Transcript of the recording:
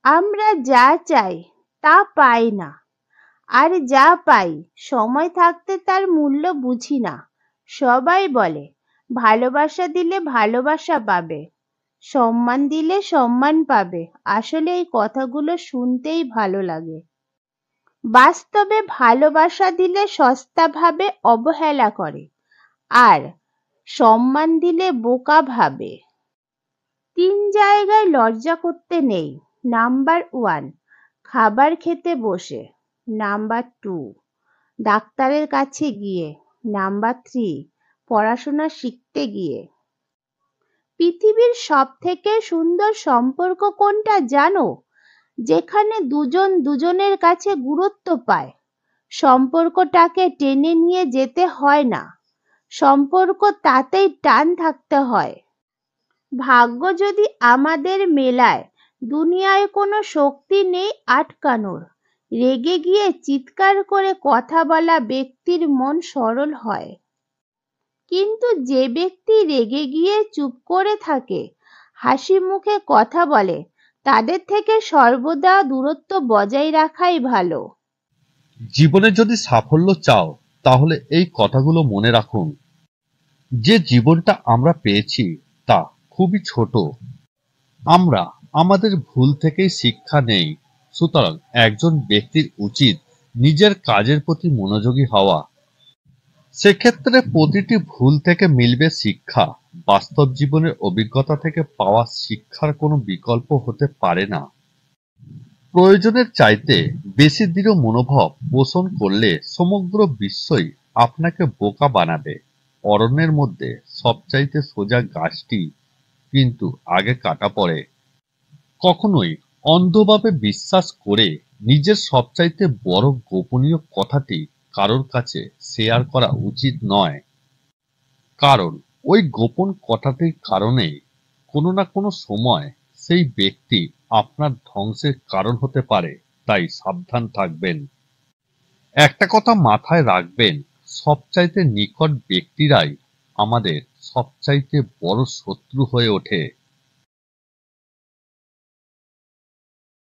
আমরা যা চাই তা পাই না, আর যা পাই সময় থাকতে তার মূল্য বুঝি না। সবাই বলে ভালোবাসা দিলে ভালোবাসা পাবে, সম্মান দিলে সম্মান পাবে। আসলে এই কথাগুলো শুনতেই ভালো লাগে। বাস্তবে ভালোবাসা দিলে সস্তা ভাবে অবহেলা করে, আর সম্মান দিলে বোকা ভাবে। 3 জায়গায় লজ্জা করতে নেই। নাম্বার 1, খাবার খেতে বসে। নাম্বার 2, ডাক্তারের কাছে গিয়ে। নাম্বার 3, পড়াশোনা শিখতে গিয়ে। পৃথিবীর সবথেকে সুন্দর সম্পর্ক কোনটা জানো? যেখানে দুজন দুজনের কাছে গুরুত্ব পায়। সম্পর্কটাকে টেনে নিয়ে যেতে হয় না, সম্পর্ক তাতেই টান থাকতে হয়। ভাগ্য যদি আমাদের মেলায়, দুনিয়ায় কোনো শক্তি নেই আটকানোর। রেগে গিয়ে চিৎকার করে কথা বলা ব্যক্তির মন সরল হয়, কিন্তু যে ব্যক্তি রেগে গিয়ে চুপ করে থাকে, হাসি মুখে কথা বলে, তাদের থেকে সর্বদা দূরত্ব বজায় রাখাই ভালো। জীবনে যদি সাফল্য চাও তাহলে এই কথাগুলো মনে রাখুন। যে জীবনটা আমরা পেয়েছি তা খুবই ছোট। আমরা আমাদের ভুল থেকেই শিক্ষা নেই। সুতরাং একজন ব্যক্তির উচিত নিজের কাজের প্রতি মনোযোগী হওয়া। সেক্ষেত্রে প্রতিটি ভুল থেকে মিলবে শিক্ষা। বাস্তব জীবনের অভিজ্ঞতা থেকে পাওয়া শিক্ষার কোনো বিকল্প হতে পারে না। প্রয়োজনের চাইতে বেশি দৃঢ় মনোভাব পোষণ করলে সমগ্র বিশ্বই আপনাকে বোকা বানাবে। অরণ্যের মধ্যে সবচাইতে সোজা গাছটি কিন্তু আগে কাটা পড়ে। কখনোই অন্ধভাবে বিশ্বাস করে নিজের সবচাইতে বড় গোপনীয় কথাটি কারোর কাছে শেয়ার করা উচিত নয়, কারণ ওই গোপন কথাটির কারণে কোনো না কোনো সময় সেই ব্যক্তি আপনার ধ্বংসের কারণ হতে পারে। তাই সাবধান থাকবেন। একটা কথা মাথায় রাখবেন, সবচাইতে নিকট ব্যক্তিরাই আমাদের সবচাইতে বড় শত্রু হয়ে ওঠে।